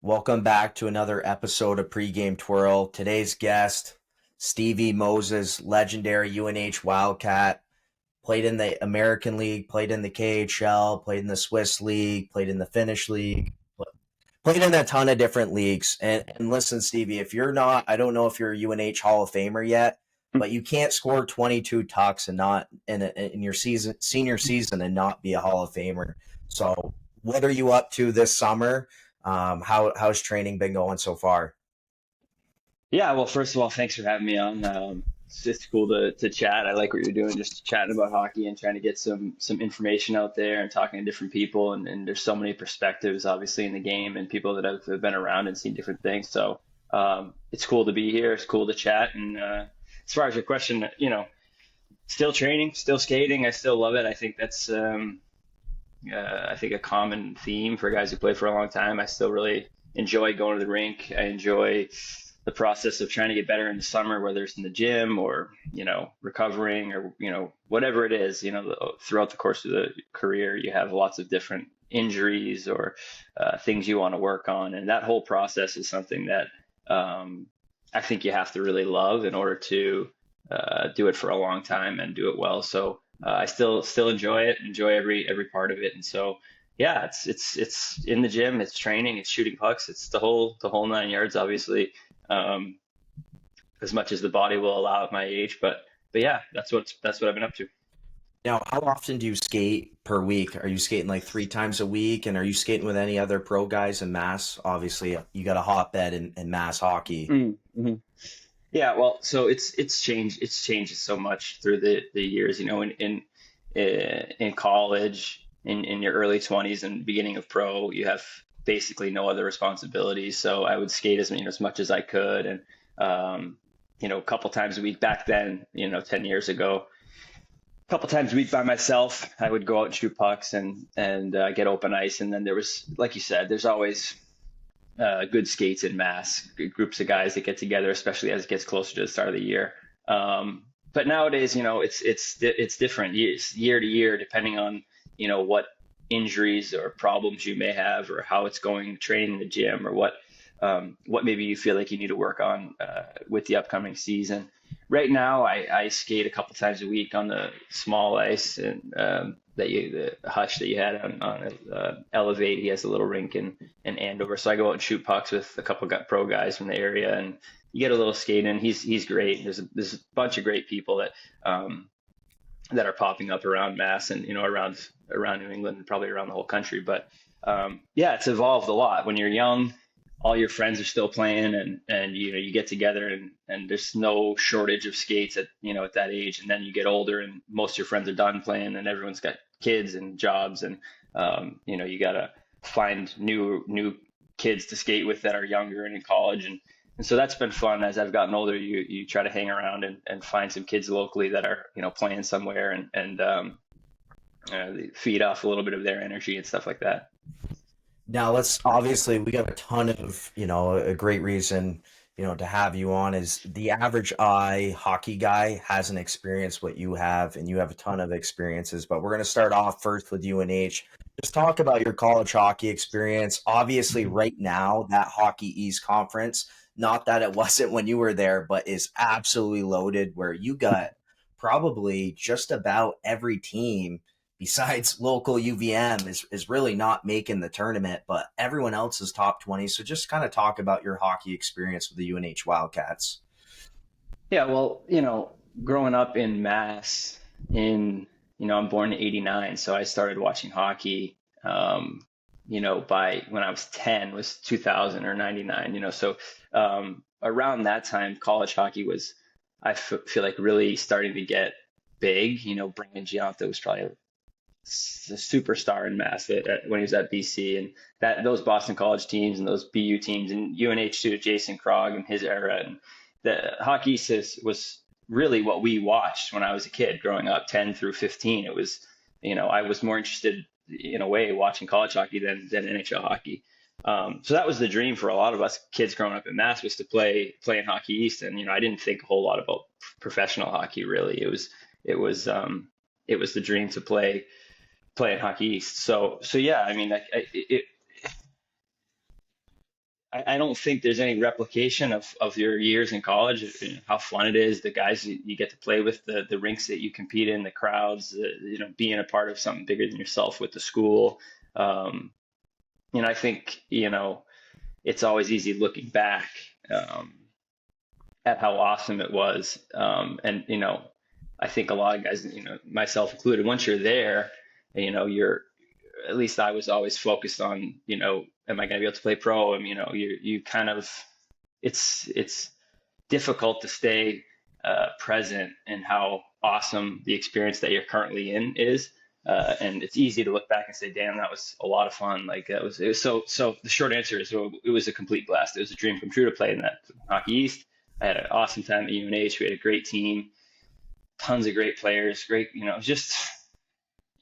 Welcome back to another episode of Pregame Twirl. Today's guest, Stevie Moses, legendary UNH Wildcat, played in the American League, played in the KHL, played in the Swiss League, played in the Finnish League, played in a ton of different leagues. And listen, Stevie, if you're not, I don't know if you're a UNH Hall of Famer yet, but you can't score 22 tucks and not in your senior season and not be a Hall of Famer. So what are you up to this summer? How's training been going so far? Yeah, well, first of all, thanks for having me on. It's cool to chat. I like what you're doing, just chatting about hockey and trying to get some information out there and talking to different people. And there's so many perspectives, obviously, in the game and people that have been around and seen different things. So it's cool to be here. It's cool to chat. And as far as your question, still training, still skating. I still love it. I think that's I think a common theme for guys who play for a long time. I still really enjoy going to the rink. I enjoy the process of trying to get better in the summer, whether it's in the gym or, recovering or, whatever it is, throughout the course of the career, you have lots of different injuries or things you want to work on. And that whole process is something that I think you have to really love in order to do it for a long time and do it well. So I still enjoy it, enjoy every part of it. And so, yeah, it's in the gym, it's training, it's shooting pucks, it's the whole 9 yards, obviously, um, as much as the body will allow at my age. But yeah, that's what I've been up to. Now, how often do you skate per week? Are you skating like three times a week? And are you skating with any other pro guys in Mass? Obviously, you got a hotbed in Mass hockey. Mm-hmm. Yeah, well, so it's changed. It's changed so much through the years. In college, in your early 20s and beginning of pro, you have basically no other responsibilities. So I would skate as much as I could, and a couple times a week back then. 10 years ago, a couple times a week by myself. I would go out and shoot pucks and get open ice. And then there was, like you said, there's always good skates in Mass, groups of guys that get together, especially as it gets closer to the start of the year. But nowadays, it's different year to year, depending on what injuries or problems you may have, or how it's going training in the gym, or what maybe you feel like you need to work on with the upcoming season. Right now, I skate a couple times a week on the small ice and the Hush that you had on Elevate. He has a little rink in Andover, so I go out and shoot pucks with a couple pro guys from the area, and you get a little skating. He's great. There's a bunch of great people that are popping up around Mass and around New England and probably around the whole country. But yeah, it's evolved a lot. When you're young, all your friends are still playing, and you get together, and there's no shortage of skates at that age. And then you get older and most of your friends are done playing and everyone's got kids and jobs, and you gotta find new kids to skate with that are younger and in college. And so that's been fun. As I've gotten older, you try to hang around and find some kids locally that are playing somewhere, and feed off a little bit of their energy and stuff like that. Now, let's obviously we got a ton of a great reason to have you on is the average eye hockey guy hasn't experienced what you have, and you have a ton of experiences. But we're going to start off first with UNH. Just talk about your college hockey experience. Obviously, right now that Hockey East Conference, not that it wasn't when you were there, but is absolutely loaded. Where you got probably just about every team besides local UVM is really not making the tournament, but everyone else is top 20. So just kind of talk about your hockey experience with the UNH Wildcats. Yeah, well, growing up in Mass, I'm born in '89, so I started watching hockey, by when I was 10 was 2000 or '99, so around that time, college hockey was, feel like, really starting to get big. Brandon Gianto was probably a superstar in Mass when he was at BC, and that those Boston College teams and those BU teams and UNH too, Jason Krog and his era, and the hockey was really what we watched when I was a kid growing up, 10 through 15. It was, I was more interested in a way watching college hockey than NHL hockey. So that was the dream for a lot of us kids growing up in Mass, was to play in Hockey East, and I didn't think a whole lot about professional hockey really. It was the dream to play in Hockey East. So yeah, I mean, I don't think there's any replication of your years in college, how fun it is, the guys you get to play with, the rinks that you compete in, the crowds, being a part of something bigger than yourself with the school. Um, I think, it's always easy looking back um, at how awesome it was. And, I think a lot of guys, myself included, once you're there, you're, at least I was always focused on, am I going to be able to play pro? And, you kind of, it's difficult to stay present in how awesome the experience that you're currently in is. And it's easy to look back and say, damn, that was a lot of fun. Like it was so the short answer is, well, it was a complete blast. It was a dream come true to play in that Hockey East. I had an awesome time at UNH. We had a great team, tons of great players, great, just,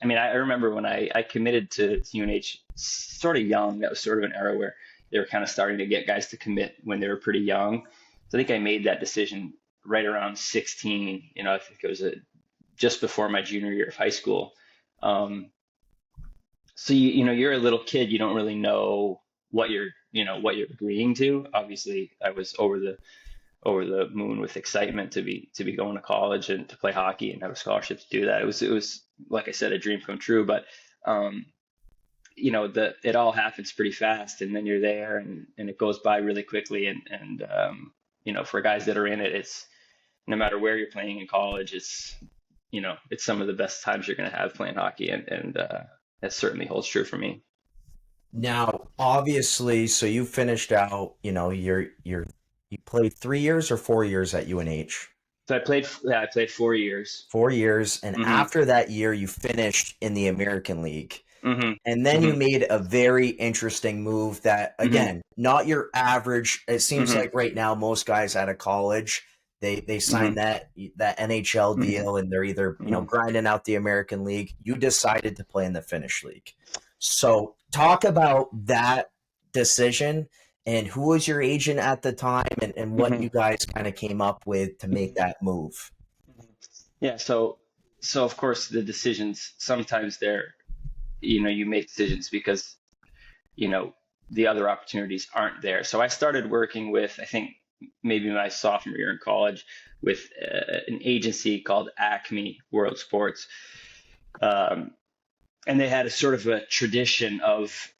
I mean, I remember when I committed to UNH sort of young. That was sort of an era where they were kind of starting to get guys to commit when they were pretty young. So I think I made that decision right around 16. I think it was just before my junior year of high school. Um, so you're a little kid. You don't really know what you're agreeing to. Obviously, I was over the moon with excitement to be going to college and to play hockey and have a scholarship to do that. It was like I said, a dream come true. But um, it all happens pretty fast, and then you're there, and it goes by really quickly. And for guys that are in it, it's no matter where you're playing in college, it's some of the best times you're going to have playing hockey, and that certainly holds true for me. Now, obviously, so you finished out, you played 3 years or 4 years at UNH. So I played 4 years. 4 years, and Hmm. after that year, you finished in the American League. Hmm. And then you Hmm. made a very interesting move that, Hmm. again, not your average. It seems Hmm. like right now most guys out of college, they sign Hmm. that NHL Hmm. deal and they're either, Hmm. grinding out the American League. You decided to play in the Finnish League. So talk about that decision and who was your agent at the time and what Hmm. you guys kind of came up with to make Hmm. that move. Yeah, so of course the decisions sometimes you make decisions because you know the other opportunities aren't there. So I started working with, I think maybe my sophomore year in college, with an agency called Acme World Sports, um, and they had a sort of a tradition of,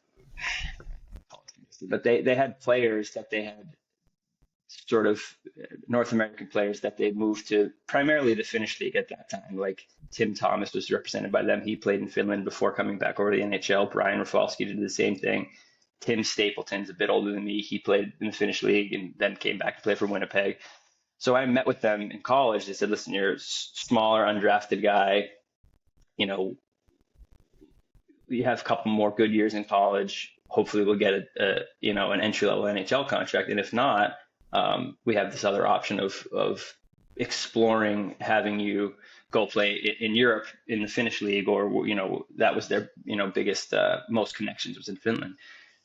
but they had players that they had sort of North American players that they moved to primarily the Finnish league at that time. Like Tim Thomas was represented by them. He played in Finland before coming back over to the NHL. Brian Rafalski did the same thing. Tim Stapleton's a bit older than me. He played in the Finnish league and then came back to play for Winnipeg. So I met with them in college. They said, "Listen, you're a smaller, undrafted guy. You know, you have a couple more good years in college. Hopefully, we'll get an entry level NHL contract. And if not, we have this other option of exploring having you go play in Europe in the Finnish league, or that was their biggest most connections was in Finland."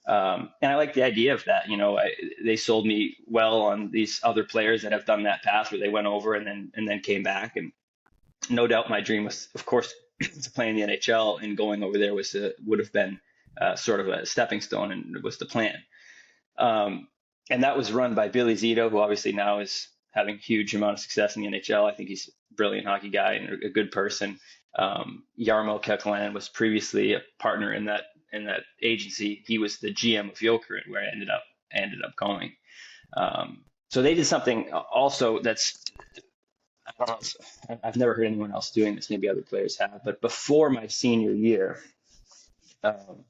And I like the idea of that. They sold me well on these other players that have done that path where they went over and then came back. And no doubt my dream was, of course, to play in the NHL, and going over there would have been sort of a stepping stone, and it was the plan. Um, and that was run by Billy Zito, who obviously now is having a huge amount of success in the NHL. I think he's a brilliant hockey guy and a good person. Jarmo Kekalainen was previously a partner in that agency. He was the GM of Jokerit, where I ended up going. So they did something also that's, I don't know, I've never heard anyone else doing this. Maybe other players have, but before my senior year, um,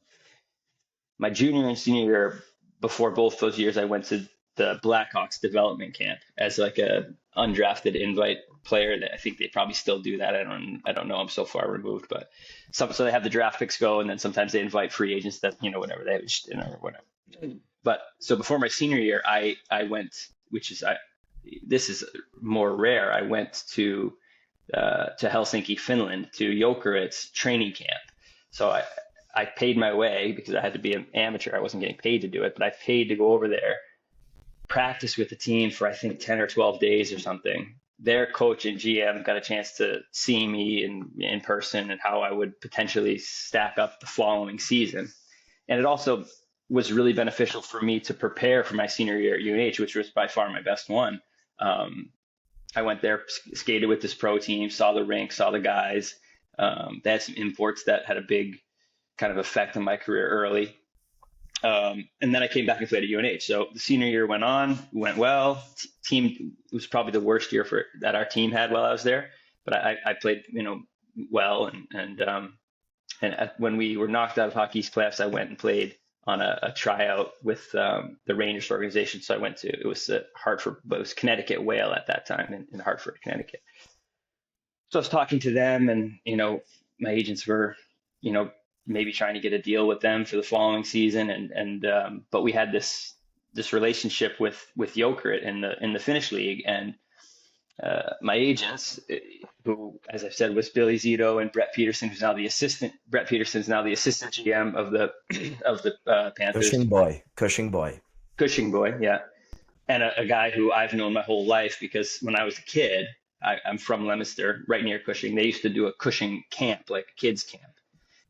my junior and senior year, before both those years, I went to the Blackhawks development camp as like a undrafted invite player. That I think they probably still do that. I don't know. I'm so far removed, but so they have the draft picks go, and then sometimes they invite free agents that whatever they have or whatever. But so before my senior year, I went, which is this is more rare. I went to Helsinki, Finland, to Jokerit's training camp. So I paid my way because I had to be an amateur. I wasn't getting paid to do it, but I paid to go over there, practice with the team for I think 10 or 12 days or something. Their coach and GM got a chance to see me in person and how I would potentially stack up the following season. And it also was really beneficial for me to prepare for my senior year at UNH, which was by far my best one. Um, I went there, skated with this pro team, saw the rink, saw the guys. They had some imports that had a big kind of effect on my career early. And then I came back and played at UNH. So the senior year went well. Team was probably the worst year that our team had while I was there, but I played, well. When we were knocked out of Hockey East playoffs, I went and played on a tryout with the Rangers organization. So I went to, it was Hartford, but it was Connecticut Whale at that time in Hartford, Connecticut. So I was talking to them, and my agents were, you know, maybe trying to get a deal with them for the following season, and but we had this relationship with Jokerit in the Finnish league, and my agents, who, as I've said, was Billy Zito and Brett Peterson, who's now the assistant. Brett Peterson's now the assistant GM of the of the Panthers. Cushing boy. Cushing boy, yeah, and a guy who I've known my whole life because when I was a kid, I'm from Leominster, right near Cushing. They used to do a Cushing camp, like a kids camp,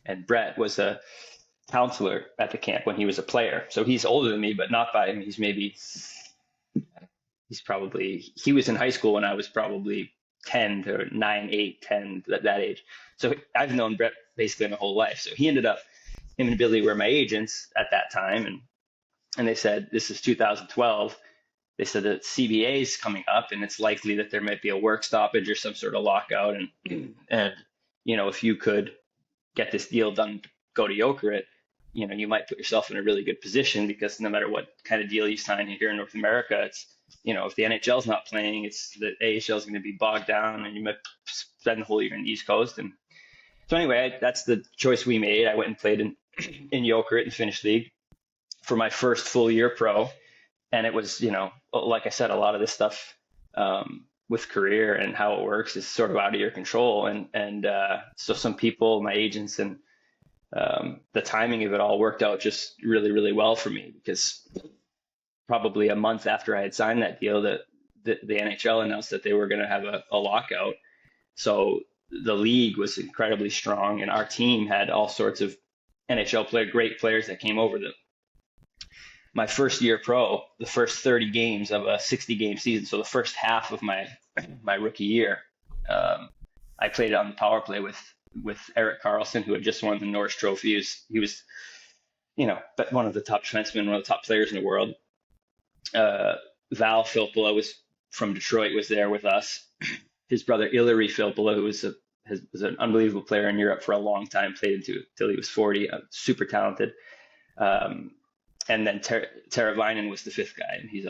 and Brett was a counselor at the camp when he was a player. So he's older than me, but not by, I mean, he was in high school when I was probably 10 to 9, 8, 10, that age. So I've known Brett basically my whole life. So him and Billy were my agents at that time. And they said, this is 2012. They said that CBA is coming up and it's likely that there might be a work stoppage or some sort of lockout. And if you could get this deal done, go to Jokerit, you might put yourself in a really good position because no matter what kind of deal you sign here in North America, it's, if the NHL is not playing, it's the AHL is going to be bogged down and you might spend the whole year in the East Coast. And so anyway, that's the choice we made. I went and played in Jokerit in the Finnish league for my first full year pro. And it was, like I said, a lot of this stuff with career and how it works is sort of out of your control. So some people, my agents, and the timing of it all worked out just really, really well for me because probably a month after I had signed that deal, the NHL announced that they were going to have a lockout. So the league was incredibly strong, and our team had all sorts of great players that came over. My first year pro, the first 30 games of a 60-game season, so the first half of my rookie year, I played on the power play with Erik Karlsson, who had just won the Norris Trophy. He was one of the top defensemen, one of the top players in the world. Val Filppula was from Detroit, was there with us. His brother Ilari Filppula, who was an unbelievable player in Europe for a long time, played until he was 40, super talented. And then Teravainen was the fifth guy, and he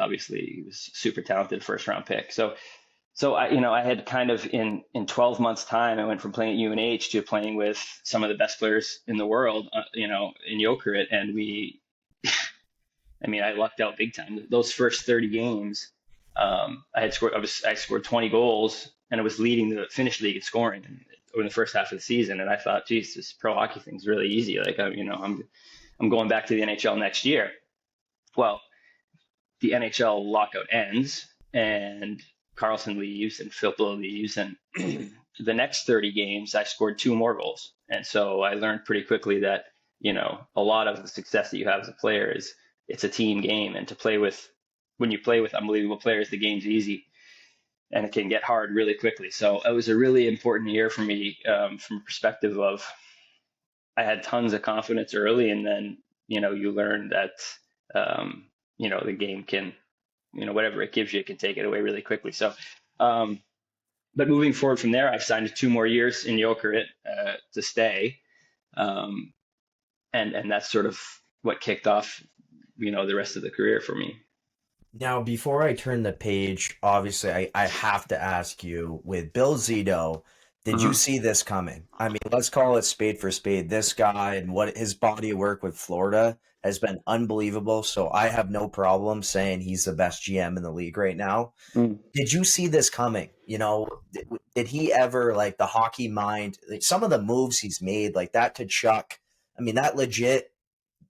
was super talented first round pick. So I had kind of in 12 months time, I went from playing at UNH to playing with some of the best players in the world, in Jokerit. And I lucked out big time. Those first 30 games, I scored 20 goals, and I was leading the Finnish league in scoring in the first half of the season. And I thought, geez, this pro hockey thing's really easy. Like, I'm going back to the NHL next year. Well, the NHL lockout ends, and Karlsson leaves, and Filppula leaves, and the next 30 games, I scored 2 more goals. And so I learned pretty quickly that a lot of the success that you have as a player it's a team game, and when you play with unbelievable players, the game's easy, and it can get hard really quickly. So it was a really important year for me from a perspective of I had tons of confidence early, and then you learn that the game can whatever it gives you, it can take it away really quickly. So but moving forward from there, I've signed 2 more years in Jokerit to stay, and that's sort of what kicked off the rest of the career for me. Now, before I turn the page, obviously, I have to ask you, with Bill Zito, did you see this coming? I mean, let's call it spade for spade. This guy and what his body of work with Florida has been unbelievable. So I have no problem saying he's the best GM in the league right now. Mm. Did you see this coming? Did he ever, like, the hockey mind, like, some of the moves he's made, like that to Chuck? I mean, that legit,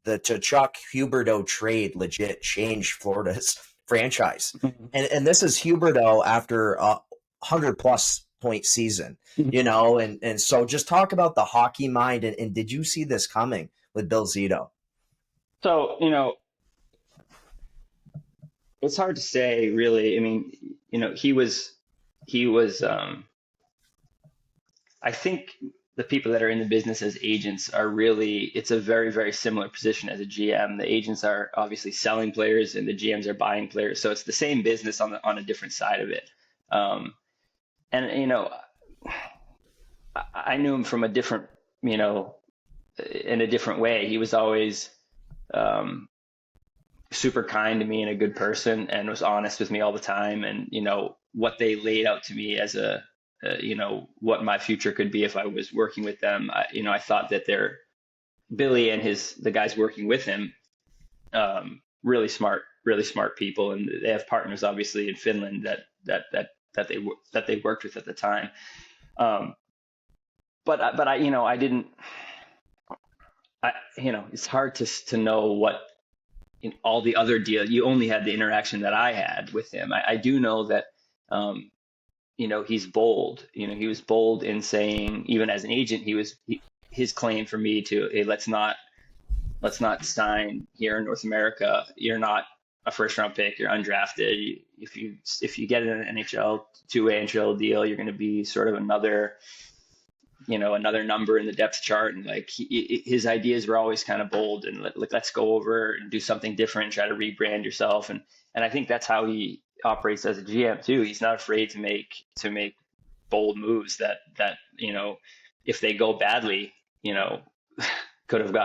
the Tkachuk Huberdeau trade legit changed Florida's franchise. Mm-hmm. And this is Huberdeau after a 100+ point season, and so just talk about the hockey mind, and did you see this coming with Bill Zito? So, it's hard to say really. I mean, he was I think the people that are in the business as agents are really, it's a very, very similar position as a GM. The agents are obviously selling players and the GMs are buying players. So it's the same business on a different side of it. Um, and I knew him from a different, you know, in a different way. He was always um, super kind to me and a good person and was honest with me all the time. And, what they laid out to me as what my future could be if I was working with them. I thought that they're Billy and the guys working with him, really smart people. And they have partners obviously in Finland that they worked with at the time. Um, but I didn't, it's hard to know what in all the other deals. You only had the interaction that I had with him. I do know that, um, he's bold. He was bold in saying, even as an agent, his claim for me to, hey, let's not sign here in North America. You're not a first round pick. You're undrafted. If you get an NHL two-way NHL deal, you're going to be sort of another number in the depth chart. And like his ideas were always kind of bold and like, let's go over and do something different, try to rebrand yourself. And I think that's how he operates as a GM too. He's not afraid to make bold moves that if they go badly, you know, could have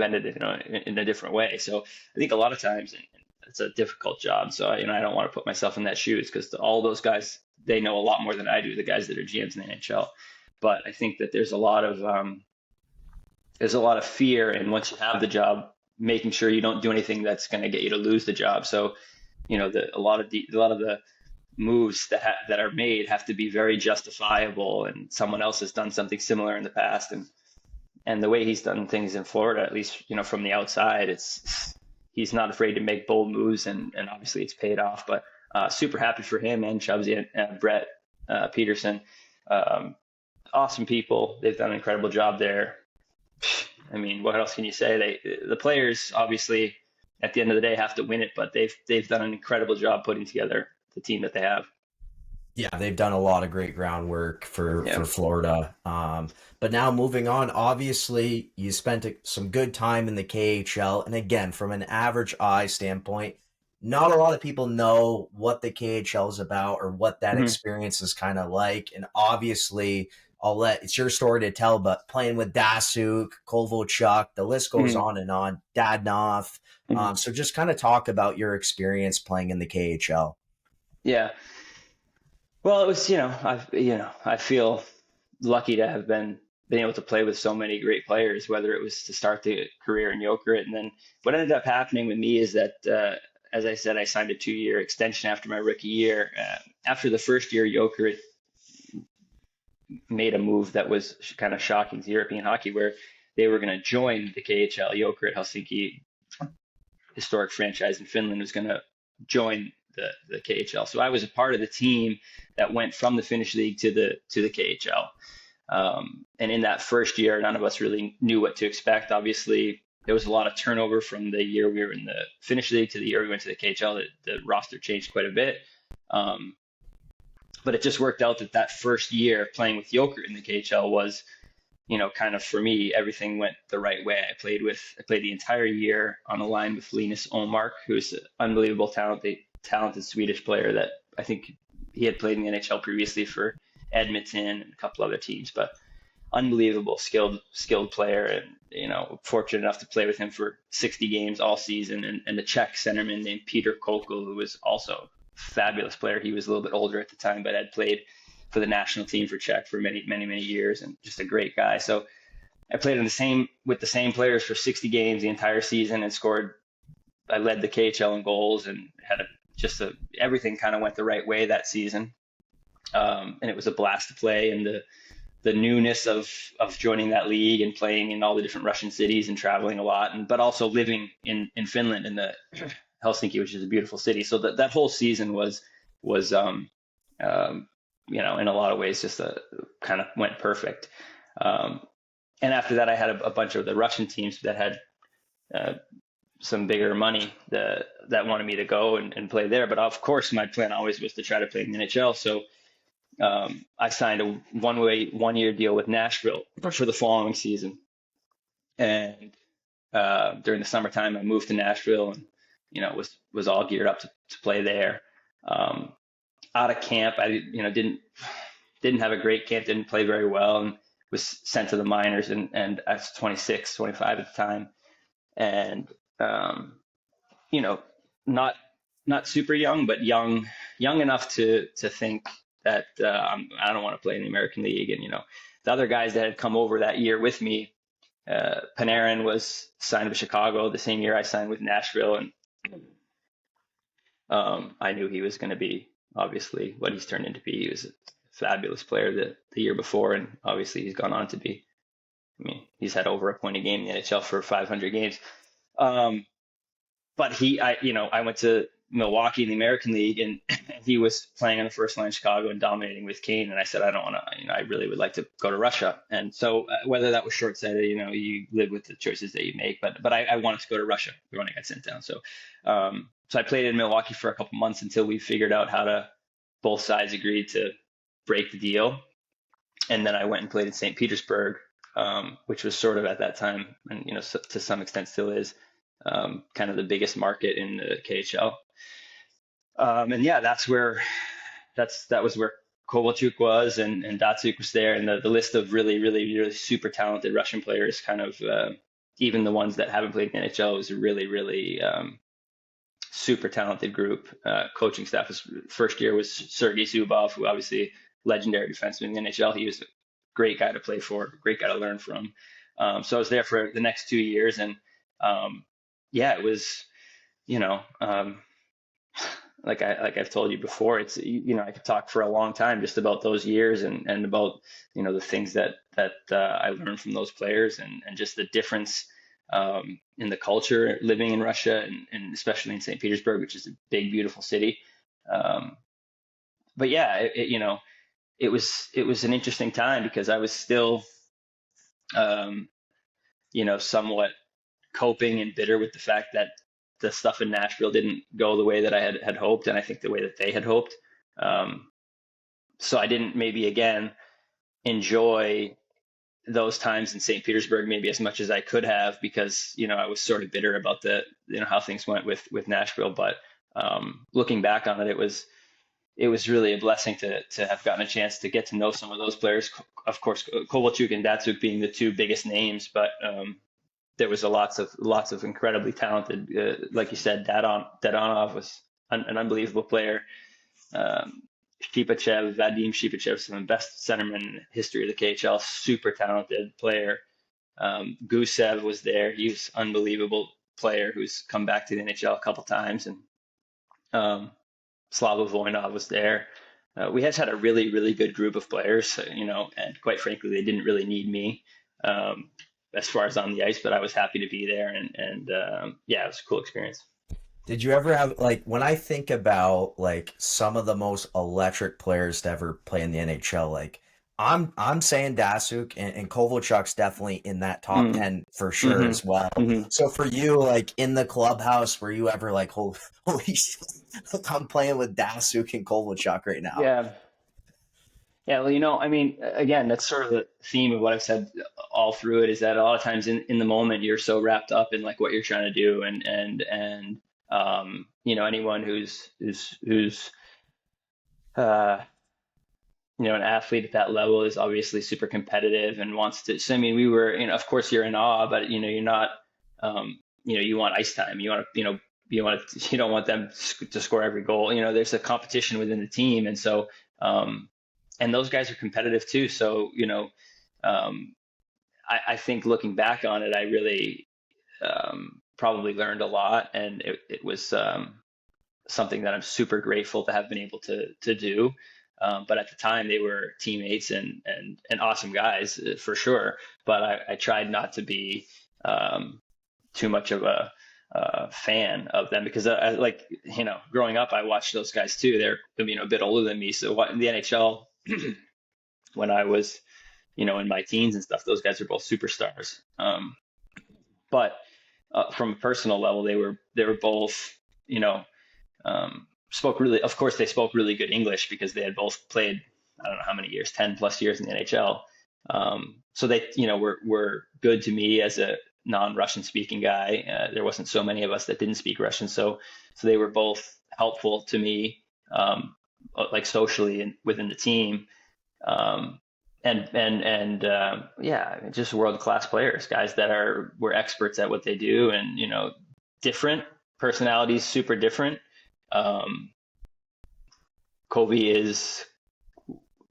ended in a different way. So I think a lot of times, and it's a difficult job. So I don't want to put myself in that shoes because all those guys, they know a lot more than I do. The guys that are GMs in the NHL, but I think that there's a lot of fear, and once you have the job, making sure you don't do anything that's going to get you to lose the job. So a lot of the moves that are made have to be very justifiable, and someone else has done something similar in the past, and the way he's done things in Florida, at least from the outside, it's he's not afraid to make bold moves, and obviously it's paid off. But super happy for him and Chubbsy and Brett Peterson. Um, awesome people. They've done an incredible job there. I mean, what else can you say? The players obviously at the end of the day have to win it, but they've done an incredible job putting together the team that they have. Yeah, they've done a lot of great groundwork for Yeah. Florida. But now moving on, obviously you spent some good time in the KHL, and again, from an average eye standpoint, not a lot of people know what the KHL is about or what that Mhm. experience is kind of like. And obviously, it's your story to tell. But playing with Dasuk, Kovalchuk, the list goes Mhm. on and on. Dadnoff. Mhm. So just kind of talk about your experience playing in the KHL. Yeah. Well, it was, I feel lucky to have been able to play with so many great players, whether it was to start the career in Jokerit. And then what ended up happening with me is that, as I said, I signed a 2-year extension after my rookie year. After the first year, Jokerit made a move that was kind of shocking to European hockey, where they were going to join the KHL. Jokerit Helsinki, historic franchise in Finland, was going to join the KHL. So I was a part of the team that went from the Finnish league to the KHL. And in that first year, none of us really knew what to expect. Obviously, there was a lot of turnover from the year we were in the Finnish league to the year we went to the KHL. The roster changed quite a bit. Um, but it just worked out that first year playing with Joker in the KHL was, kind of for me, everything went the right way. I played the entire year on the line with Linus Olmark, who's an unbelievable talented Swedish player that I think he had played in the NHL previously for Edmonton and a couple other teams, but unbelievable skilled player. And fortunate enough to play with him for 60 games all season, and a Czech centerman named Peter Kokel, who was also a fabulous player. He was a little bit older at the time, but had played for the national team for Czech for many many many years, and just a great guy. So I played with the same players for 60 games the entire season, and scored. I led the KHL in goals, and had everything kind of went the right way that season. And it was a blast to play, and the newness of joining that league and playing in all the different Russian cities and traveling a lot, but also living in Finland, in the Helsinki, which is a beautiful city. So that whole season was um, in a lot of ways just kind of went perfect. Um, and after that, I had a bunch of the Russian teams that had uh, some bigger money that wanted me to go and play there. But of course, my plan always was to try to play in the NHL. So I signed a 1-year deal with Nashville for the following season. And during the summertime, I moved to Nashville and was all geared up to play there. Um, Out of camp, I didn't have a great camp, didn't play very well, and was sent to the minors. And I was 26, 25 at the time, and um, you know, not not super young, but young enough to think that I don't want to play in the American League. And the other guys that had come over that year with me, Panarin was signed with Chicago the same year I signed with Nashville, and I knew he was going to be obviously what he's turned into be. He was a fabulous player the year before, and obviously he's gone on to be. I mean, he's had over a point a game in the NHL for 500 games. Um, but I went to Milwaukee in the American League, and he was playing on the first line in Chicago and dominating with Kane. And I said, I don't want to, I really would like to go to Russia. And so whether that was short-sighted, you live with the choices that you make. But I wanted to go to Russia when I got sent down. So I played in Milwaukee for a couple months until we figured out how to, both sides agreed to break the deal. And then I went and played in St. Petersburg, which was sort of at that time, and to some extent still is, kind of the biggest market in the KHL. And yeah, that was where Kovalchuk was, and Datsuk was there, and the list of really, really, really super talented Russian players, kind of even the ones that haven't played in the NHL, was a really, really super talented group. Coaching staff was, first year was Sergei Zubov, who obviously legendary defenseman in the NHL. He was a great guy to play for, great guy to learn from. So I was there for the next 2 years, and yeah, it was, like I've told you before, it's, I could talk for a long time just about those years, and about, the things that I learned from those players, and just the difference in the culture living in Russia, and especially in St. Petersburg, which is a big, beautiful city. But yeah, it was an interesting time because I was still, um, somewhat coping and bitter with the fact that the stuff in Nashville didn't go the way that I had hoped, and I think the way that they had hoped. Um, so I didn't maybe again enjoy those times in St. Petersburg maybe as much as I could have, because I was sort of bitter about the how things went with Nashville. But looking back on it, it was really a blessing to have gotten a chance to get to know some of those players. Of course, Kovalchuk and Datsuk being the two biggest names, but there was lots of incredibly talented, like you said, Dadonov was an unbelievable player. Um, Vadim Shipachev, some of the best centermen in the history of the KHL, super talented player. Gusev was there. He was an unbelievable player who's come back to the NHL a couple times. And Slava Voinov was there. We had a really, really good group of players, and quite frankly, they didn't really need me as far as on the ice, but I was happy to be there, and yeah, it was a cool experience. Did you ever have, like, when I think about like some of the most electric players to ever play in the NHL, like I'm saying Dasuk, and Kovalchuk's definitely in that top Mm, 10 for sure hmm as well. hmm So for you, like in the clubhouse, were you ever like, holy, holy shit, I'm playing with Dasuk and Kovalchuk right now? Yeah. Yeah, well, I mean, again, that's sort of the theme of what I've said all through it, is that a lot of times in the moment you're so wrapped up in like what you're trying to do, and anyone who's uh an athlete at that level is obviously super competitive and wants to. So I mean, we were, of course you're in awe, but you're not, you want ice time. You want to, you don't want them to score every goal. There's a competition within the team, and so. And those guys are competitive too. So, um, I think looking back on it, I really probably learned a lot, and it was something that I'm super grateful to have been able to do. But at the time, they were teammates and awesome guys for sure. But I tried not to be too much of a fan of them, because like growing up, I watched those guys too. They're a bit older than me, so in the NHL. When I was, in my teens and stuff, those guys are both superstars. But from a personal level, they were both, you know, spoke really. Of course, they spoke really good English because they had both played. I don't know how many years, 10+ years in the NHL. So they, were good to me as a non-Russian speaking guy. There wasn't so many of us that didn't speak Russian, so they were both helpful to me, like socially and within the team. Um, and yeah, just world class players, guys that were experts at what they do, and different personalities, super different. Um, Kobe is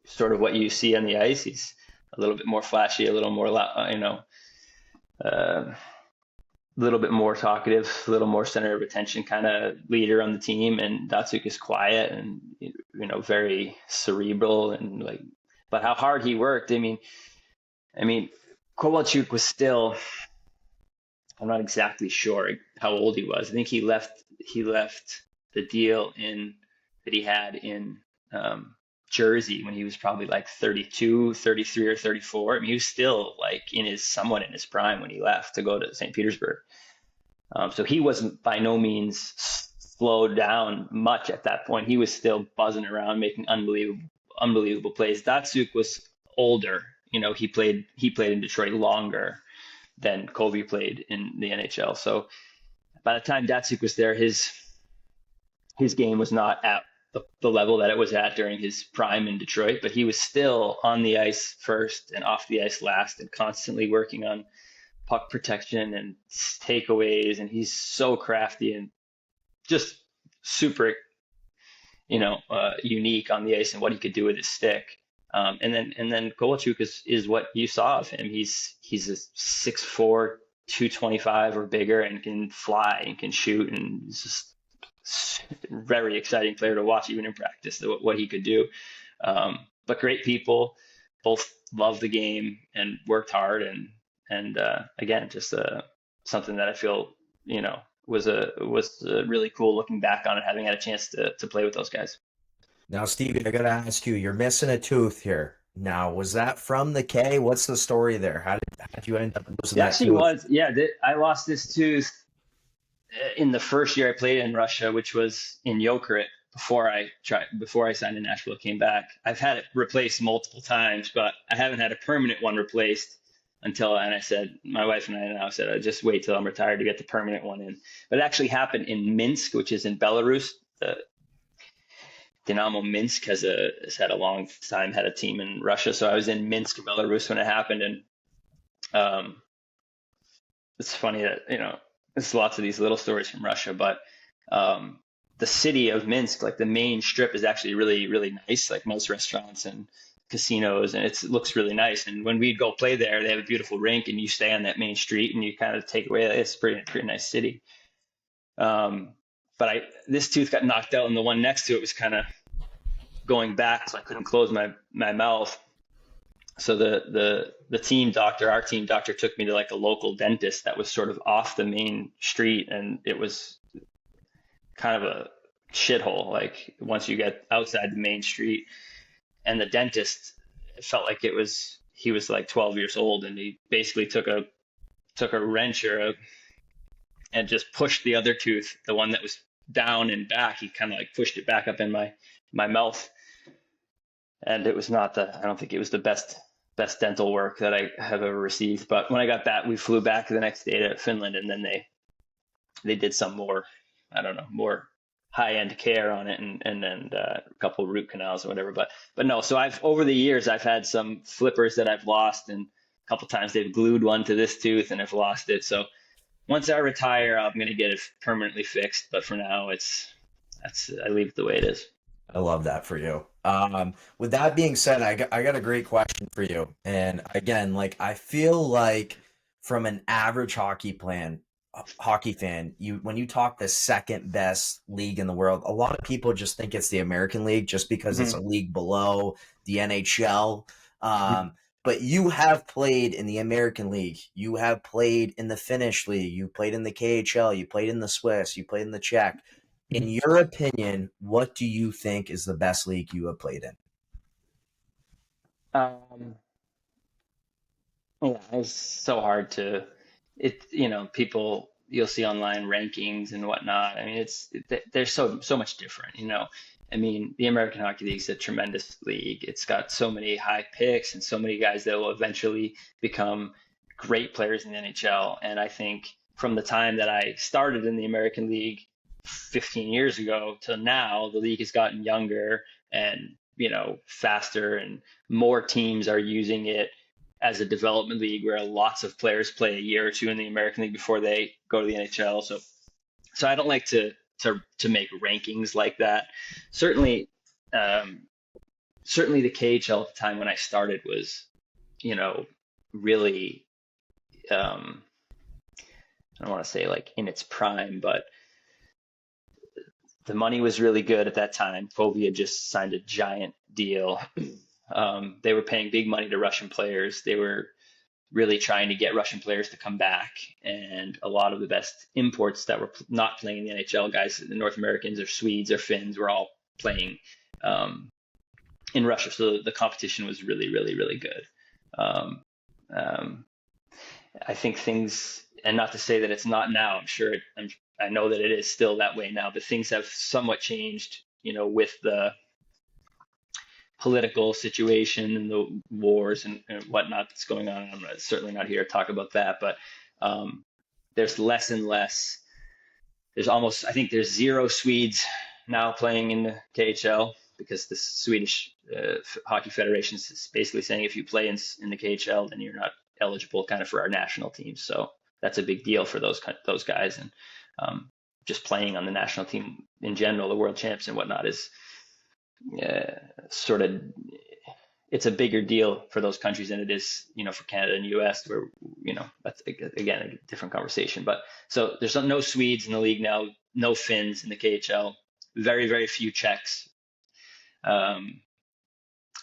sort of what you see on the ice. He's a little bit more flashy, a little more, a little bit more talkative, a little more center of attention kind of leader on the team. And Datsuk is quiet and very cerebral and like. But how hard he worked! I mean, Kovalchuk was still. I'm not exactly sure how old he was. I think he left the deal in that he had in Jersey when he was probably like 32, 33, or 34. I mean, he was still like somewhat in his prime when he left to go to St. Petersburg. So he wasn't by no means slowed down much at that point. He was still buzzing around, making unbelievable plays. Datsuk was older. He played in Detroit longer than Kobe played in the NHL. So by the time Datsuk was there, his game was not at the level that it was at during his prime in Detroit, but he was still on the ice first and off the ice last and constantly working on puck protection and takeaways. And he's so crafty and just super, unique on the ice and what he could do with his stick. And then Kovalchuk is what you saw of him. He's a 6'4", 225 or bigger, and can fly and can shoot, and he's just very exciting player to watch, even in practice, what he could do. But great people, both loved the game and worked hard, and again, just something that I feel was really cool looking back on it, having had a chance to play with those guys. Now, Stevie, I gotta ask you, you're missing a tooth here. Now, was that from the K? What's the story there? How did you end up losing It that actually tooth? was, yeah. I lost this tooth in the first year I played in Russia, which was in Jokerit before I signed in Nashville, came back. I've had it replaced multiple times, but I haven't had a permanent one replaced and I said, my wife and I now said, I just wait till I'm retired to get the permanent one in. But it actually happened in Minsk, which is in Belarus. The Dynamo Minsk has had a long time had a team in Russia, so I was in Minsk, Belarus when it happened, and um, it's funny that there's lots of these little stories from Russia, but um, the city of Minsk, like the main strip, is actually really really nice, like most restaurants and casinos, and it looks really nice. And when we'd go play there, they have a beautiful rink, and you stay on that main street, and you kind of take away. It's a pretty nice city. Um, but this tooth got knocked out, and the one next to it was kind of going back, so I couldn't close my mouth. So the team doctor, our team doctor, took me to like a local dentist that was sort of off the main street, and it was kind of a shithole. Like once you get outside the main street, and the dentist, it felt like he was like 12 years old, and he basically took a wrench and just pushed the other tooth, the one that was down and back. He kind of like pushed it back up in my mouth, and it was not the I don't think it was the best dental work that I have ever received. But when I got back, we flew back the next day to Finland, and then they did some more, I don't know, more high end care on it, and then a couple root canals or whatever. But no, so I've over the years I've had some flippers that I've lost, and a couple times they've glued one to this tooth and I've lost it. So once I retire, I'm gonna get it permanently fixed. But for now, I leave it the way it is. I love that for you. With that being said, I got a great question for you. And again, like I feel like from an average hockey fan, when you talk the second best league in the world, a lot of people just think it's the American League just because it's Mhm. a league below the NHL. But you have played in the American League. You have played in the Finnish League. You played in the KHL. You played in the Swiss. You played in the Czech. In your opinion, what do you think is the best league you have played in? Um, yeah, it's so hard to it. People. you'll see online rankings and whatnot. I mean, they're so much different, you know. I mean, the American Hockey League is a tremendous league. It's got so many high picks and so many guys that will eventually become great players in the NHL. And I think from the time that I started in the American League 15 years ago to now, the league has gotten younger and, you know, faster, and more teams are using it as a development league where lots of players play a year or two in the American League before they go to the NHL. So I don't like to make rankings like that. Certainly, um, certainly the KHL at the time when I started was, you know, really, um, I don't want to say like in its prime, but the money was really good at that time. Kobe had just signed a giant deal. They were paying big money to Russian players. They were really trying to get Russian players to come back. And a lot of the best imports that were not playing in the NHL, guys, the North Americans or Swedes or Finns, were all playing um, in Russia. So the competition was really, really, really good. Um, um, I think things, and not to say that it's not now, I know that it is still that way now, but things have somewhat changed, you know, with the political situation and the wars and whatnot that's going on. I'm certainly not here to talk about that, but um, there's less and less. I think there's zero Swedes now playing in the KHL because the Swedish Hockey Federation is basically saying if you play in the KHL, then you're not eligible kind of for our national team. So that's a big deal for those guys. And um, just playing on the national team in general, the world champs and whatnot, is sort of, it's a bigger deal for those countries than it is, you know, for Canada and US, where, you know, that's again a different conversation. But so there's no Swedes in the league now, no Finns in the KHL, very, very few Czechs. Um,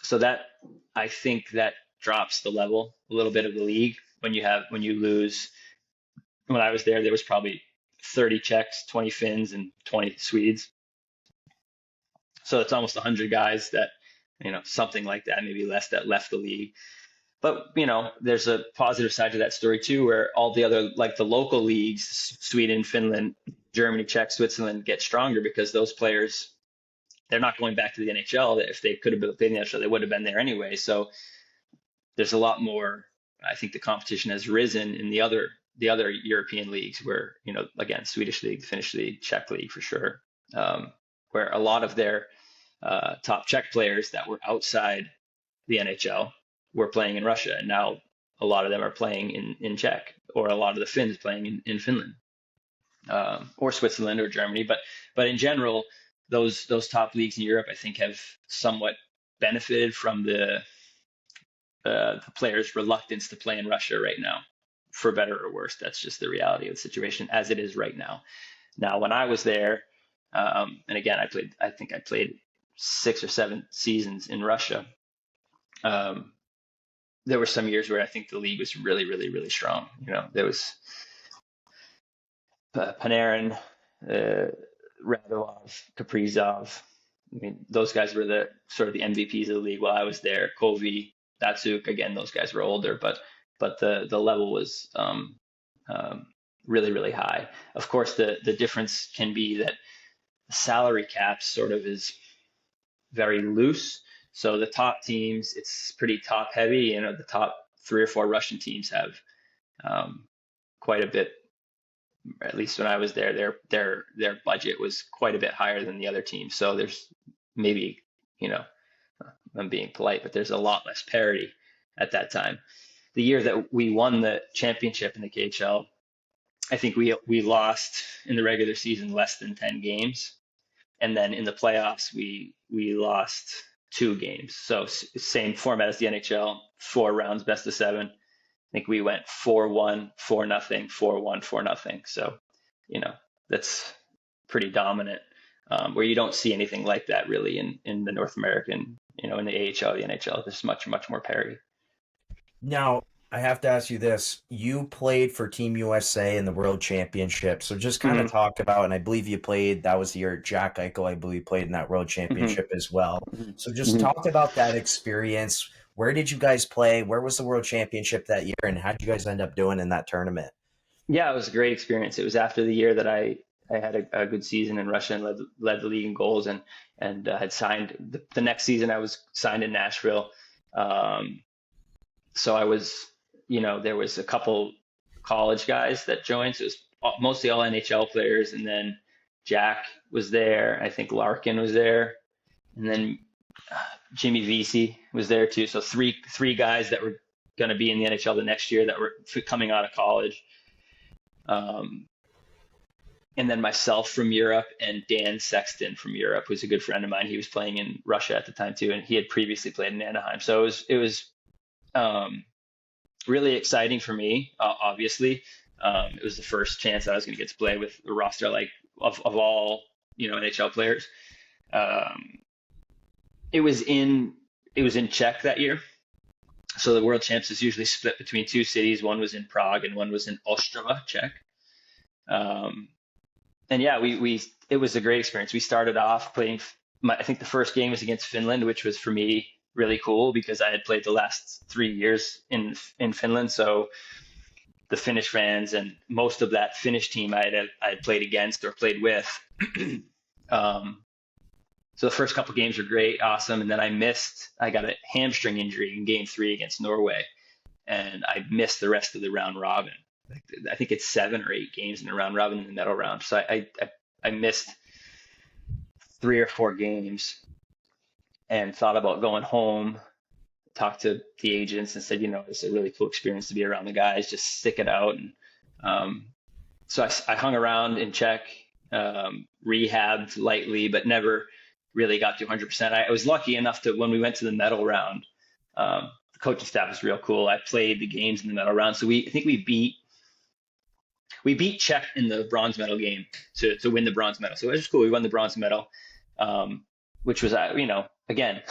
so that, I think that drops the level a little bit of the league when you lose. When I was there was probably 30 Czechs, 20 Finns, and 20 Swedes. So it's almost 100 guys that, you know, something like that, maybe less, that left the league. But, you know, there's a positive side to that story too, where all the other, like the local leagues, Sweden, Finland, Germany, Czech, Switzerland, get stronger because those players, they're not going back to the NHL. If they could have been in the NHL, they would have been there anyway. So there's a lot more. I think the competition has risen in the other European leagues where, you know, again, Swedish league, Finnish league, Czech league for sure, where a lot of their top Czech players that were outside the NHL were playing in Russia, and now a lot of them are playing in Czech, or a lot of the Finns playing in Finland, or Switzerland or Germany. But in general, those top leagues in Europe, I think, have somewhat benefited from the players' reluctance to play in Russia right now, for better or worse. That's just the reality of the situation as it is right now. Now, when I was there, and again, I think I played 6 or 7 seasons in Russia. Um, there were some years where I think the league was really, really, really strong. You know, there was Panarin, Radulov, Kaprizov. I mean, those guys were the sort of the MVPs of the league while I was there. Kobe, Datsuk, again, those guys were older, but the level was um, really, really high. Of course, the difference can be that the salary cap sort of is very loose. So the top teams, it's pretty top heavy. You know, the top 3 or 4 Russian teams have quite a bit. At least when I was there, their budget was quite a bit higher than the other teams. So there's maybe, you know, I'm being polite, but there's a lot less parity at that time. The year that we won the championship in the KHL, I think we lost in the regular season less than 10 games, and then in the playoffs we lost 2 games. So same format as the NHL, 4 rounds, best of 7. I think we went 4-1, 4-0, 4-1, 4-0. So, you know, that's pretty dominant. Where you don't see anything like that really in the North American, you know, in the AHL, the NHL. There's much, much more parity. Now, I have to ask you this. You played for Team USA in the World Championship. So just kind of Hmm. talk about, and I believe you played, that was the year Jack Eichel, I believe, played in that World Hmm. Championship as well. Hmm. So just Hmm. talk about that experience. Where did you guys play? Where was the World Championship that year? And how did you guys end up doing in that tournament? Yeah, it was a great experience. It was after the year that I had a good season in Russia and led the league in goals, and had signed the next season. I was signed in Nashville. Um, so I was, there was a couple college guys that joined. So it was mostly all NHL players, and then Jack was there. I think Larkin was there, and then Jimmy Vesey was there too. So three guys that were going to be in the NHL the next year that were coming out of college. Um, and then myself from Europe and Dan Sexton from Europe, who's a good friend of mine. He was playing in Russia at the time too, and he had previously played in Anaheim. So it was um, really exciting for me. Obviously, it was the first chance that I was going to get to play with a roster like of all NHL players. Um, it was in it was in Czech that year. So the World Champs is usually split between two cities. One was in Prague and one was in Ostrava, Czech. Um, and yeah, we it was a great experience. We started off playing. I think the first game was against Finland, which was for me really cool because I had played the last 3 years in Finland. So the Finnish fans and most of that Finnish team I had played against or played with. um, so the first couple games were great, awesome, and then I got a hamstring injury in game three against Norway, and I missed the rest of the round robin. I think it's 7 or 8 games in the round robin in the medal round. So I missed 3 or 4 games and thought about going home, talked to the agents and said, it's a really cool experience to be around the guys, just stick it out. And um, so I hung around in Czech, rehabbed lightly, but never really got to 100%. I was lucky enough to, when we went to the medal round, the coaching staff was real cool. I played the games in the medal round. So I think we beat Czech in the bronze medal game to win the bronze medal. So it was cool. We won the bronze medal, um, which was, again,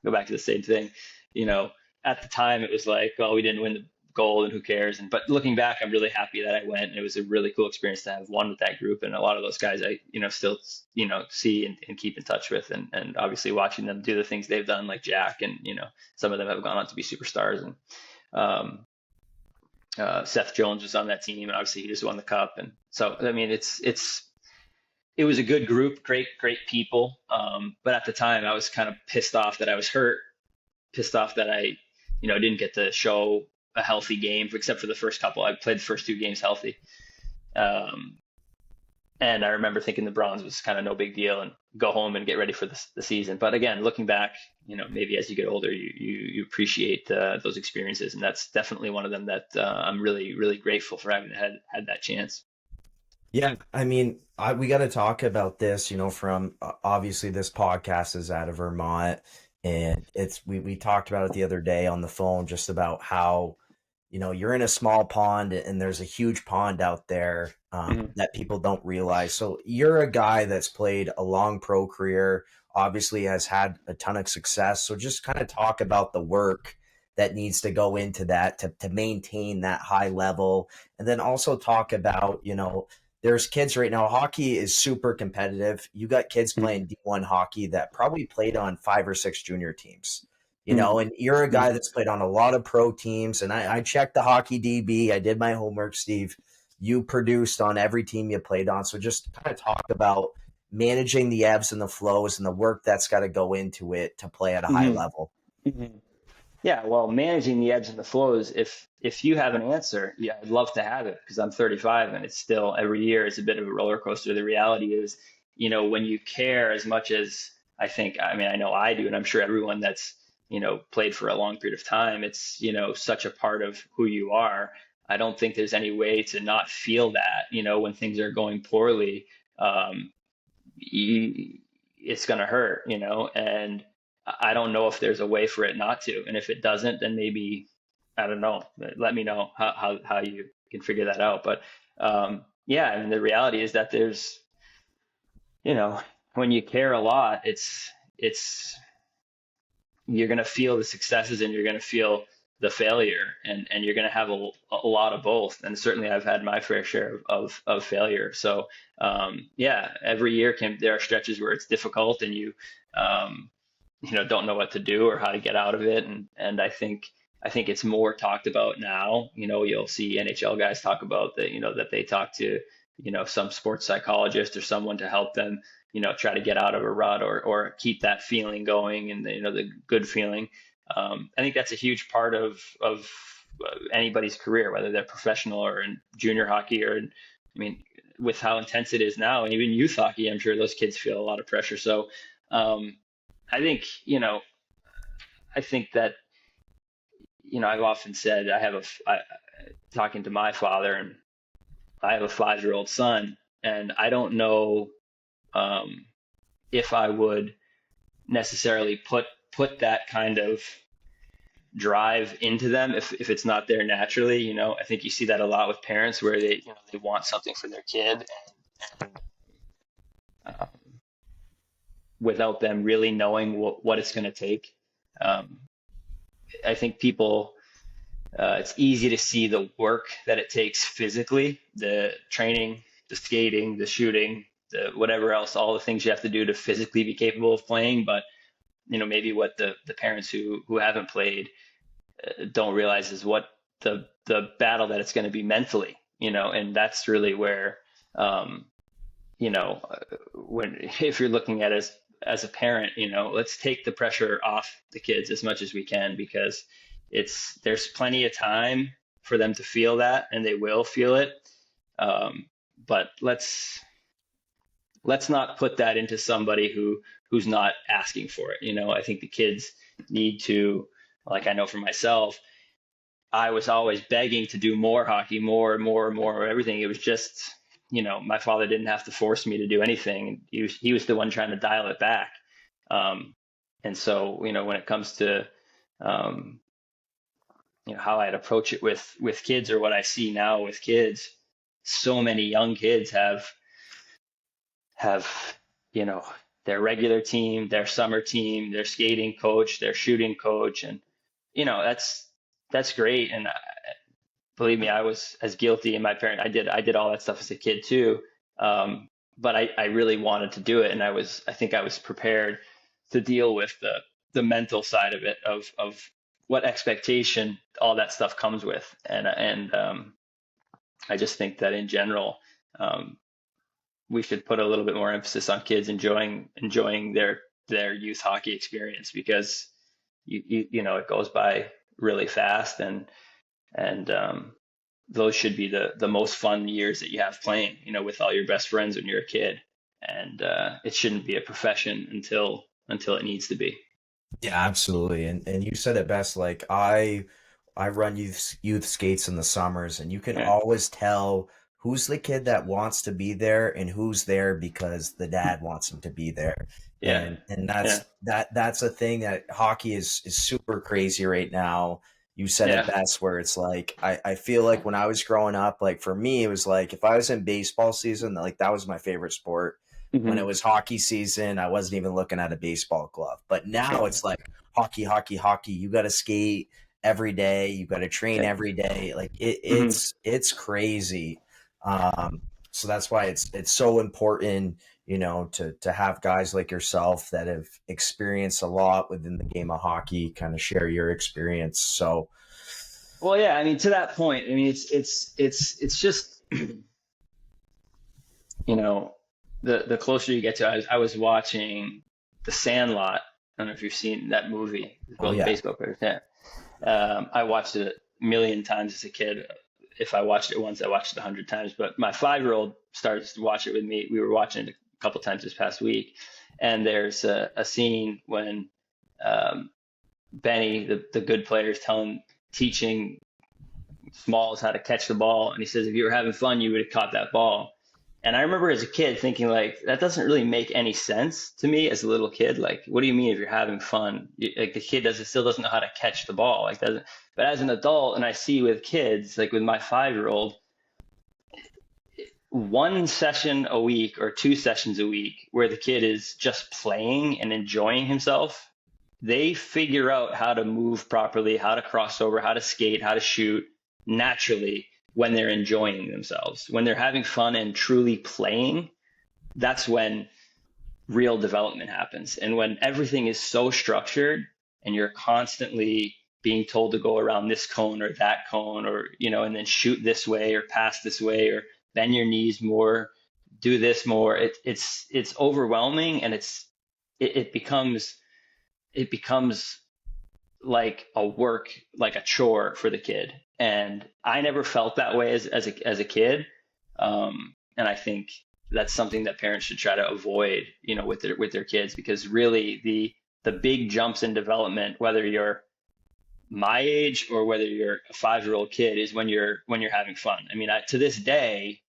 go back to the same thing. You know, at the time it was like, oh, we didn't win the gold and who cares? But looking back, I'm really happy that I went, and it was a really cool experience to have won with that group. And a lot of those guys I, still, see and keep in touch with, and obviously watching them do the things they've done, like Jack, and some of them have gone on to be superstars. And um, Seth Jones was on that team, and obviously he just won the cup. And so, I mean, it was a good group, great people. But at the time, I was kind of pissed off that I was hurt, pissed off that I, didn't get to show a healthy game, except for the first couple. I played the first 2 games healthy. Um, and I remember thinking the bronze was kind of no big deal and go home and get ready for the season. But again, looking back, maybe as you get older, you appreciate those experiences, and that's definitely one of them that I'm really really grateful for having had that chance. Yeah, I mean, we got to talk about this, from obviously this podcast is out of Vermont, and we talked about it the other day on the phone, just about how, you're in a small pond and there's a huge pond out there, Hmm. that people don't realize. So you're a guy that's played a long pro career, obviously has had a ton of success. So just kind of talk about the work that needs to go into that to maintain that high level. And then also talk about, there's kids right now. Hockey is super competitive. You got kids playing D1 hockey that probably played on 5 or 6 junior teams, Hmm. and you're a guy that's played on a lot of pro teams. And I checked the hockey DB. I did my homework, Steve. You produced on every team you played on. So just kind of talk about managing the ebbs and the flows and the work that's got to go into it to play at a high Hmm. level. Hmm. Yeah, well, managing the ebbs and the flows. If you have an answer, yeah, I'd love to have it because I'm 35 and it's still every year it's a bit of a roller coaster. The reality is, when you care as much as I think, I mean, I know I do, and I'm sure everyone that's played for a long period of time, it's such a part of who you are. I don't think there's any way to not feel that, when things are going poorly. Um, you, it's going to hurt, and I don't know if there's a way for it not to. And if it doesn't, then maybe, I don't know, let me know how you can figure that out. But yeah, I mean, the reality is that you know, when you care a lot, it's, you're going to feel the successes and you're going to feel the failure, and you're going to have a lot of both. And certainly I've had my fair share of failure. So yeah, every year there are stretches where it's difficult and um, don't know what to do or how to get out of it. And I think I think it's more talked about now. You'll see NHL guys talk about that, that they talk to, some sports psychologist or someone to help them, try to get out of a rut or keep that feeling going and the good feeling. I think that's a huge part of anybody's career, whether they're professional or in junior hockey I mean, with how intense it is now, and even youth hockey, I'm sure those kids feel a lot of pressure. So, um, I think, I think that, I've often said talking to my father, and I have a 5-year-old son, and I don't know um, if I would necessarily put that kind of drive into them if it's not there naturally. I think you see that a lot with parents where they want something for their kid, and um, without them really knowing what it's going to take. Um, I think people it's easy to see the work that it takes physically, the training, the skating, the shooting, the whatever else, all the things you have to do to physically be capable of playing. But maybe what the parents who haven't played don't realize is what the battle that it's going to be mentally. And that's really where um, when if you're looking at it as a parent, let's take the pressure off the kids as much as we can, because there's plenty of time for them to feel that, and they will feel it. Um, but let's not put that into somebody who's not asking for it. I think the kids need to, like I know for myself, I was always begging to do more hockey, more and more and more, everything. It was just, my father didn't have to force me to do anything. He was the one trying to dial it back. Um, and so, when it comes to, um, how I'd approach it with kids, or what I see now with kids, so many young kids have, you know, their regular team, their summer team, their skating coach, their shooting coach, and that's great. And believe me, I was as guilty. And my parent, I did all that stuff as a kid too. But I really wanted to do it, and I think I was prepared to deal with the mental side of it, of what expectation all that stuff comes with, and I just think that in general, um, we should put a little bit more emphasis on kids enjoying their youth hockey experience, because it goes by really fast, and those should be the most fun years that you have playing, with all your best friends when you're a kid. And it shouldn't be a profession until it needs to be. Yeah, absolutely. And you said it best. Like I run youth skates in the summers, and you can Yeah, always tell who's the kid that wants to be there and who's there because the dad wants him to be there. yeah, And yeah, that's a thing that hockey is super crazy right now. You said it yeah. best, where it's like I feel like when I was growing up, like for me it was like if I was in baseball season, like that was my favorite sport. When it Hmm. was hockey season, I wasn't even looking at a baseball glove. But now Yeah, it's like hockey, hockey, hockey. You got to skate every day. You got to train yeah. every day. Like Hmm. it's crazy. Um, so that's why it's so important, to have guys like yourself that have experienced a lot within the game of hockey, kind of share your experience. So Well, yeah. I mean, to that point, I mean, it's just you know, the closer you get to, I was watching The Sandlot. I don't know if you've seen that movie oh about the yeah, baseball players. Yeah. I watched it a million times as a kid. If I watched it once, I watched it 100 times. But my 5-year-old started to watch it with me. We were watching it a couple times this past week, and there's a scene when um, Benny, the good player, is teaching Smalls how to catch the ball, and he says, "If you were having fun, you would have caught that ball." And I remember as a kid thinking, like, that doesn't really make any sense to me as a little kid. Like, what do you mean if you're having fun? Like, the kid still doesn't know how to catch the ball. Like, doesn't. But as an adult, and I see with kids, like with my 5-year-old, one session a week or 2 sessions a week where the kid is just playing and enjoying himself, they figure out how to move properly, how to cross over, how to skate, how to shoot naturally when they're enjoying themselves. When they're having fun and truly playing, that's when real development happens. And when everything is so structured and you're constantly being told to go around this cone or that cone, or, and then shoot this way or pass this way, or bend your knees more, do this more. It's overwhelming, and it becomes like a work, like a chore for the kid. And I never felt that way as a kid. And I think that's something that parents should try to avoid, with their kids, because really the big jumps in development, whether you're my age or whether you're a 5-year-old kid, is when you're having fun. I mean, to this day,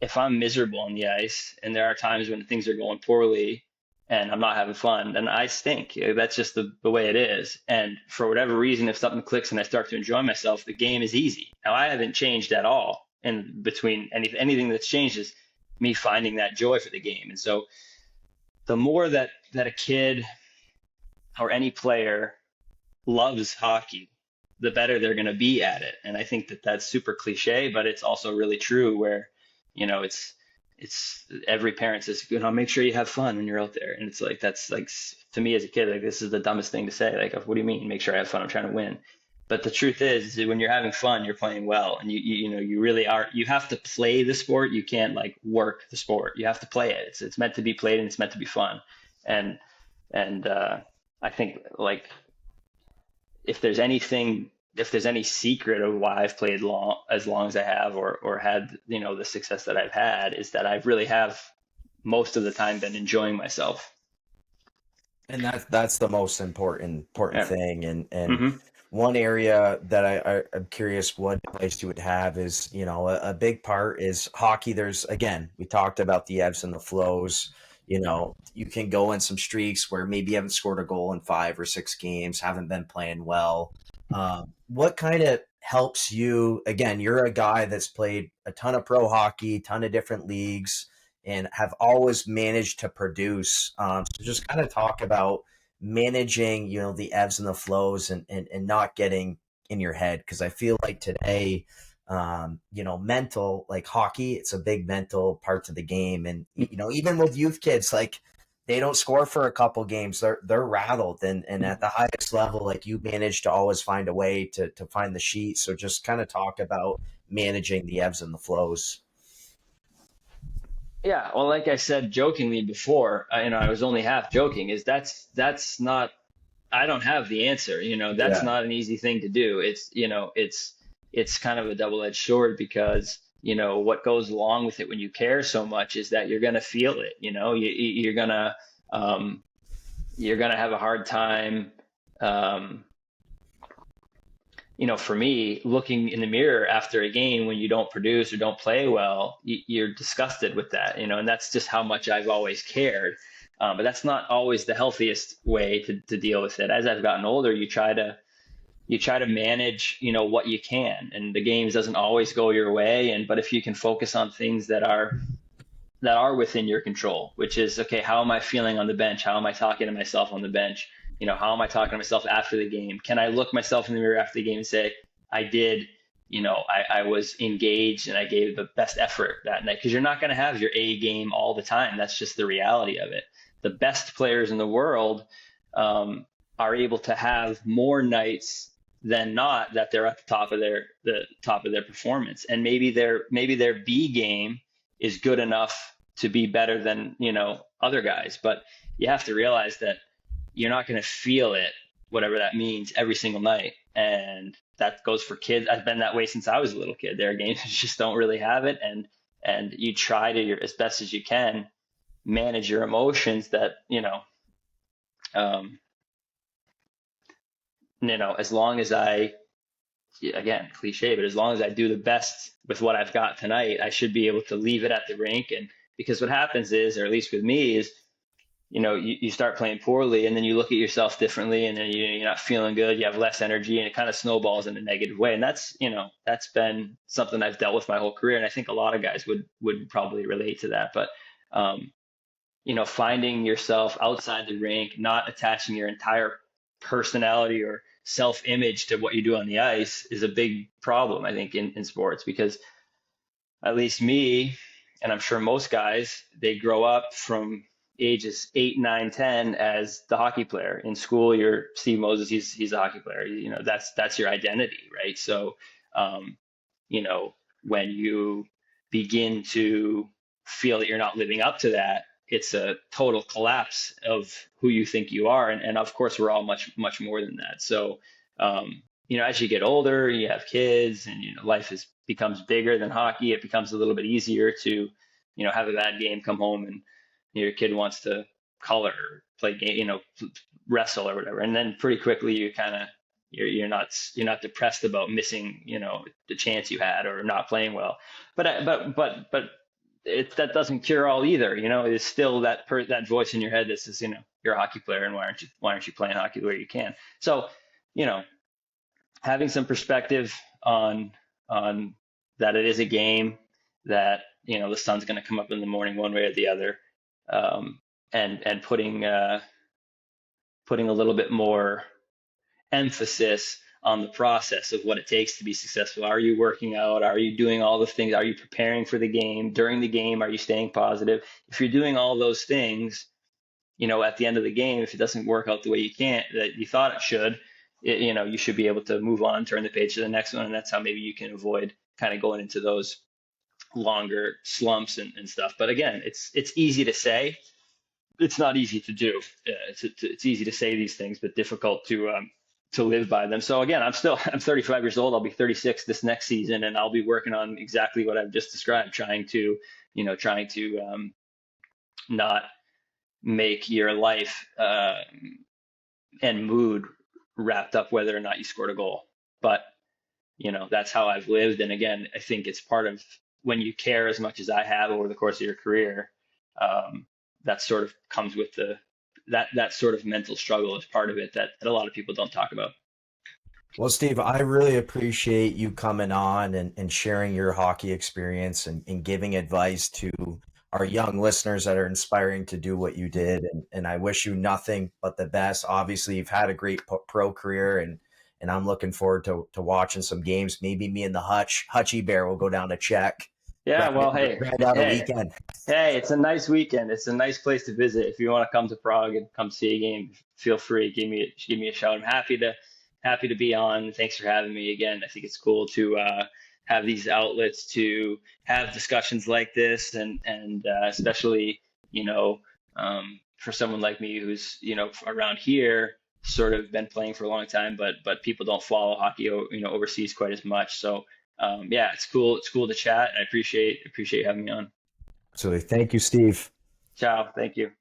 if I'm miserable on the ice and there are times when things are going poorly and I'm not having fun, then I stink. That's just the way it is. And for whatever reason, if something clicks and I start to enjoy myself, the game is easy. Now, I haven't changed at all. And between anything that's changed is me finding that joy for the game. And so the more that a kid or any player loves hockey, the better they're going to be at it. And I think that that's super cliche, but it's also really true, where, it's every parent says, make sure you have fun when you're out there. And it's like, that's like, to me as a kid, like, this is the dumbest thing to say. Like, what do you mean? Make sure I have fun. I'm trying to win. But the truth is when you're having fun, you're playing well, and you really are. You have to play the sport. You can't like work the sport. You have to play it. It's meant to be played, and it's meant to be fun. And I think, like, if there's any secret of why I've played as long as I have, or had, the success that I've had, is that I really have most of the time been enjoying myself. And that's the most important Yeah. thing. And Hmm. one area that I'm curious what advice you would have is, a big part is hockey. There's, again, we talked about the ebbs and the flows. You can go in some streaks where maybe you haven't scored a goal in 5 or 6 games, haven't been playing well. What kind of helps you? Again, you're a guy that's played a ton of pro hockey, ton of different leagues, and have always managed to produce. So just kind of talk about managing, the ebbs and the flows, and not getting in your head. Because I feel like today, mental, like hockey, it's a big mental part to the game. And, even with youth kids, like, they don't score for a couple games, they're rattled. And at the highest level, like, you manage to always find a way to find the sheet. So just kind of talk about managing the ebbs and the flows. Yeah, well, like I said jokingly before, I was only half joking. Is that's not. I don't have the answer. That's Yeah. not an easy thing to do. It's kind of a double-edged sword, because what goes along with it when you care so much is that you're gonna feel it. Um, you're gonna have a hard time. Um, for me, looking in the mirror after a game when you don't produce or don't play well, you're disgusted with that, and that's just how much I've always cared. But that's not always the healthiest way to deal with it. As I've gotten older, you try to manage, what you can, and the games doesn't always go your way. But if you can focus on things that are within your control, which is, okay, how am I feeling on the bench? How am I talking to myself on the bench? How am I talking to myself after the game? Can I look myself in the mirror after the game and say, I did, I was engaged and I gave the best effort that night? Because you're not going to have your A game all the time. That's just the reality of it. The best players in the world, are able to have more nights than not that they're at the top of their performance, and maybe their B game is good enough to be better than other guys. But you have to realize that you're not going to feel it, whatever that means, every single night. And that goes for kids. I've been that way since I was a little kid. There are games that just don't really have it, and you try as best as you can manage your emotions. That um, as long as again, cliche, but as long as I do the best with what I've got tonight, I should be able to leave it at the rink. And because what happens is, or at least with me, is you start playing poorly, and then you look at yourself differently, and then you're not feeling good. You have less energy, and it kind of snowballs in a negative way. And that's been something I've dealt with my whole career, and I think a lot of guys would probably relate to that. But um, finding yourself outside the rink, not attaching your entire personality or self-image to what you do on the ice, is a big problem, I think, in sports. Because at least me, and I'm sure most guys, they grow up from ages 8, 9, 10 as the hockey player. In school, you're Steve Moses. He's a hockey player. You know, that's your identity, right? So, um, you know, when you begin to feel that you're not living up to that, it's a total collapse of who you think you are. And of course, we're all much more than that. So, you know, as you get older, you have kids, and you know, life is becomes bigger than hockey. It becomes a little bit easier to, you know, have a bad game, come home, and your kid wants to color, or play game, you know, wrestle or whatever, and then pretty quickly you kind of you're not depressed about missing, you know, the chance you had or not playing well, but that doesn't cure all either. You know, it's still that voice in your head that says, you know, you're a hockey player, and why aren't you playing hockey the way you can? So, you know, having some perspective on that it is a game, that you know the sun's going to come up in the morning one way or the other, um, and putting a little bit more emphasis on the process of what it takes to be successful. Are you working out? Are you doing all the things? Are you preparing for the game? During the game, are you staying positive? If you're doing all those things, you know, at the end of the game, if it doesn't work out the way that you thought it should, you know, you should be able to move on, turn the page to the next one, and that's how maybe you can avoid kind of going into those longer slumps and stuff. But again, it's easy to say, it's not easy to do. It's easy to say these things, but difficult to live by them. So again, I'm 35 years old. I'll be 36 this next season, and I'll be working on exactly what I've just described, trying to not make your life and mood wrapped up whether or not you scored a goal. But you know, that's how I've lived. And again, I think it's part of when you care as much as I have over the course of your career. That sort of comes with that sort of mental struggle is part of it that a lot of people don't talk about. Well, Steve, I really appreciate you coming on and sharing your hockey experience and giving advice to our young listeners that are inspiring to do what you did. And I wish you nothing but the best. Obviously, you've had a great pro career, and I'm looking forward to watching some games. Maybe me and the Hutchie Bear will go down to check, Yeah, well, grind out a hey, weekend. hey, it's a nice weekend. It's a nice place to visit. If you want to come to Prague and come see a game, feel free. Give me a shout. I'm happy to be on. Thanks for having me again. I think it's cool to have these outlets to have discussions like this, and especially, you know, for someone like me who's, you know, around here, sort of been playing for a long time, but people don't follow hockey, you know, overseas quite as much. So yeah, it's cool. It's cool to chat. I appreciate having me on. So thank you, Steve. Ciao. Thank you.